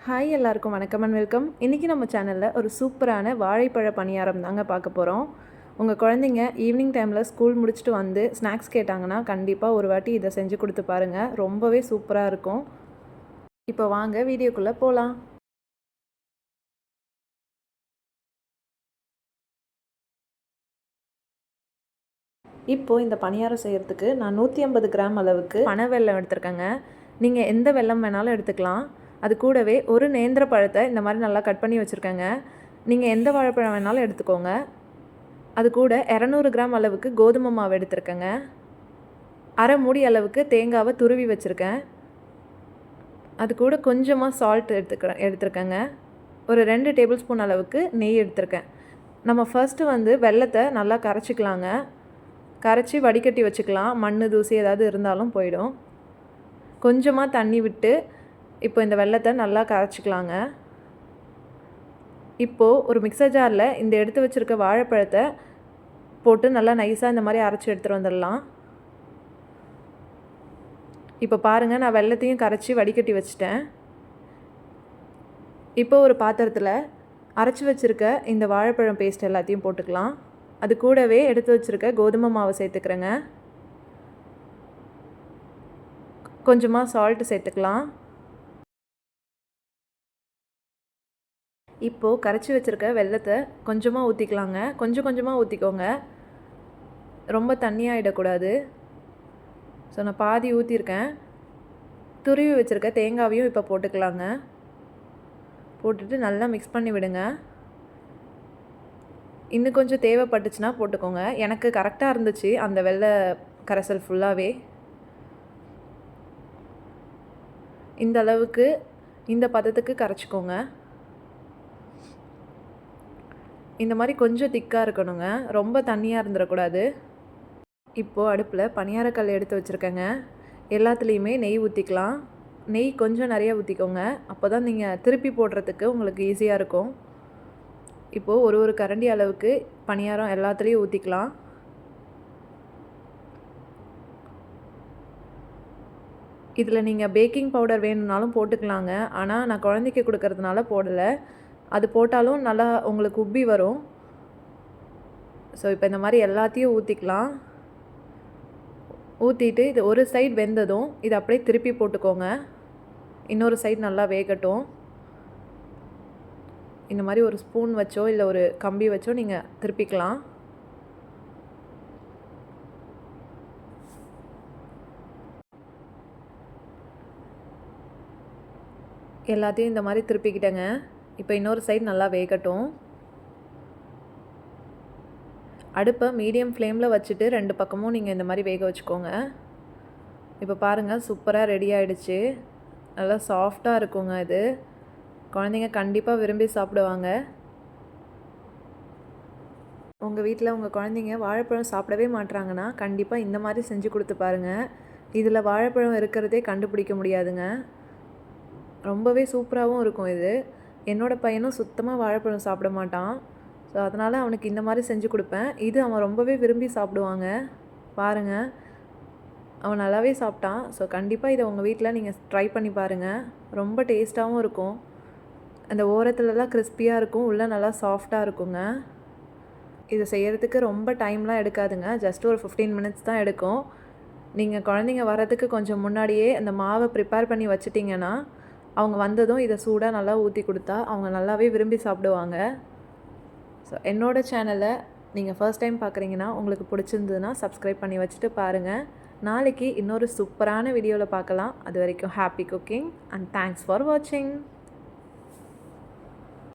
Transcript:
Hi எல்லாருக்கும் வணக்கம் and welcome. இன்றைக்கி நம்ம சேனலில் ஒரு சூப்பரான வாழைப்பழ பணியாரம் தாங்க பார்க்க போகிறோம். உங்கள் குழந்தைங்க ஈவினிங் டைமில் ஸ்கூல் முடிச்சுட்டு வந்து ஸ்நாக்ஸ் கேட்டாங்கன்னா கண்டிப்பாக ஒரு வாட்டி இதை செஞ்சு கொடுத்து பாருங்கள். ரொம்பவே சூப்பராக இருக்கும். இப்போ வாங்க வீடியோக்குள்ளே போகலாம். இப்போது இந்த பணியாரம் செய்கிறதுக்கு நான் 150 கிராம் அளவுக்கு பனை வெல்லம் எடுத்துருக்கேங்க. நீங்கள் எந்த வெல்லம் வேணாலும் எடுத்துக்கலாம். அது கூடவே ஒரு நேந்திர பழத்தை இந்த மாதிரி நல்லா கட் பண்ணி வச்சுருக்கேங்க. நீங்கள் எந்த வாழைப்பழம் வேணாலும் எடுத்துக்கோங்க. அது கூட 200 கிராம் அளவுக்கு கோதுமை மாவு எடுத்துருக்கேங்க. அரை மூடி அளவுக்கு தேங்காவை துருவி வச்சுருக்கேன். அது கூட கொஞ்சமாக சால்ட் எடுத்துருக்கேங்க. ஒரு 2 டேபிள் ஸ்பூன் அளவுக்கு நெய் எடுத்துருக்கேன். நம்ம ஃபர்ஸ்ட்டு வெல்லத்தை நல்லா கரைச்சிக்கலாங்க. கரைச்சி வடிகட்டி வச்சுக்கலாம். மண் தூசி ஏதாவது இருந்தாலும் போயிடும். கொஞ்சமாக தண்ணி விட்டு இப்போ இந்த வெல்லத்தை நல்லா கரைச்சிக்கலாங்க. இப்போது ஒரு மிக்சர் ஜாரில் இந்த எடுத்து வச்சுருக்க வாழைப்பழத்தை போட்டு நல்லா நைஸாக இந்த மாதிரி அரைச்சி எடுத்துகிட்டு வந்துடலாம். இப்போ பாருங்கள், நான் வெல்லத்தையும் கரைச்சி வடிகட்டி வச்சுட்டேன். இப்போ ஒரு பாத்திரத்தில் அரைச்சி வச்சுருக்க இந்த வாழைப்பழம் பேஸ்ட் எல்லாத்தையும் போட்டுக்கலாம். அது கூடவே எடுத்து வச்சுருக்க கோதுமை மாவை சேர்த்துக்கிறேங்க. கொஞ்சமாக சால்ட்டு சேர்த்துக்கலாம். இப்போது கரைச்சி வச்சுருக்க வெல்லத்தை கொஞ்சமாக ஊற்றிக்கலாங்க. கொஞ்சம் கொஞ்சமாக ஊற்றிக்கோங்க, ரொம்ப தண்ணியாகிடக்கூடாது. ஸோ நான் பாதி ஊற்றிருக்கேன். துருவி வச்சுருக்க தேங்காவையும் இப்போ போட்டுக்கலாங்க. போட்டுட்டு நல்லா மிக்ஸ் பண்ணி விடுங்க. இன்னும் கொஞ்சம் தேவைப்பட்டுச்சுன்னா போட்டுக்கோங்க. எனக்கு கரெக்டாக இருந்துச்சு அந்த வெள்ளை கரைசல் ஃபுல்லாகவே. இந்த அளவுக்கு இந்த பதத்துக்கு கரைச்சிக்கோங்க. இந்த மாதிரி கொஞ்சம் திக்காக இருக்கணுங்க, ரொம்ப தண்ணியாக இருந்துடக்கூடாது. இப்போது அடுப்பில் பணியாரக்கல் எடுத்து வச்சுருக்கேங்க. எல்லாத்துலேயுமே நெய் ஊற்றிக்கலாம். நெய் கொஞ்சம் நிறையா ஊற்றிக்கோங்க, அப்போ தான் நீங்கள் திருப்பி போடுறதுக்கு உங்களுக்கு ஈஸியாக இருக்கும். இப்போது ஒரு கரண்டி அளவுக்கு பணியாரம் எல்லாத்துலேயும் ஊற்றிக்கலாம். இதில் நீங்கள் பேக்கிங் பவுடர் வேணும்னாலும் போட்டுக்கலாங்க. ஆனால் நான் குழந்தைக்கு கொடுக்கறதுனால போடலை. அது போட்டாலும் நல்லா உங்களுக்கு உப்பி வரும். ஸோ இப்போ இந்த மாதிரி எல்லாத்தையும் ஊற்றிக்கலாம். ஊற்றிட்டு இது ஒரு சைடு வெந்ததும் இது அப்படியே திருப்பி போட்டுக்கோங்க. இன்னொரு சைடு நல்லா வேகட்டும். இந்த மாதிரி ஒரு ஸ்பூன் வச்சோ இல்லை ஒரு கம்பி வச்சோ நீங்கள் திருப்பிக்கலாம். எல்லாத்தையும் இந்த மாதிரி திருப்பிக்கிட்டேங்க. இப்போ இன்னொரு சைடு நல்லா வேகட்டும். அடுப்பை மீடியம் ஃப்ளேமில் வச்சுட்டு 2 பக்கமும் நீங்கள் இந்த மாதிரி வேக வச்சுக்கோங்க. இப்போ பாருங்கள், சூப்பராக ரெடி ஆகிடுச்சு. நல்லா சாஃப்டாக இருக்குங்க. இது குழந்தைங்க கண்டிப்பாக விரும்பி சாப்பிடுவாங்க. உங்கள் வீட்டில் உங்கள் குழந்தைங்க வாழைப்பழம் சாப்பிடவே மாட்டுறாங்கன்னா கண்டிப்பாக இந்த மாதிரி செஞ்சு கொடுத்து பாருங்கள். இதில் வாழைப்பழம் இருக்கிறதே கண்டுபிடிக்க முடியாதுங்க. ரொம்பவே சூப்பராகவும் இருக்கும் இது. என்னோடய பையனும் சுத்தமாக வாழைப்பழம் சாப்பிட மாட்டான். ஸோ அதனால் அவனுக்கு இந்த மாதிரி செஞ்சு கொடுப்பேன். இது அவன் ரொம்பவே விரும்பி சாப்பிடுவாங்க. பாருங்கள், அவன் நல்லாவே சாப்பிட்டான். ஸோ கண்டிப்பாக இதை உங்கள் வீட்டில் நீங்கள் ட்ரை பண்ணி பாருங்கள். ரொம்ப டேஸ்ட்டாகவும் இருக்கும். அந்த ஓரத்துலலாம் கிறிஸ்பியாக இருக்கும், உள்ளே நல்லா சாஃப்டாக இருக்குங்க. இதை செய்கிறதுக்கு ரொம்ப டைம்லாம் எடுக்காதுங்க. ஜஸ்ட் ஒரு 15 மினிட்ஸ் தான் எடுக்கும். நீங்கள் குழந்தைங்க வரதுக்கு கொஞ்சம் முன்னாடியே அந்த மாவை ப்ரிப்பேர் பண்ணி வச்சிட்டிங்கன்னா அவங்க வந்ததும் இதை சூடாக நல்லா ஊற்றி கொடுத்தா அவங்க நல்லாவே விரும்பி சாப்பிடுவாங்க. ஸோ என்னோடய சேனலை நீங்கள் ஃபர்ஸ்ட் டைம் பார்க்குறீங்கன்னா உங்களுக்கு பிடிச்சிருந்ததுன்னா சப்ஸ்கிரைப் பண்ணி வச்சுட்டு பாருங்கள். நாளைக்கு இன்னொரு சூப்பரான வீடியோவில் பார்க்கலாம். அது வரைக்கும் happy cooking and thanks for வாட்சிங்.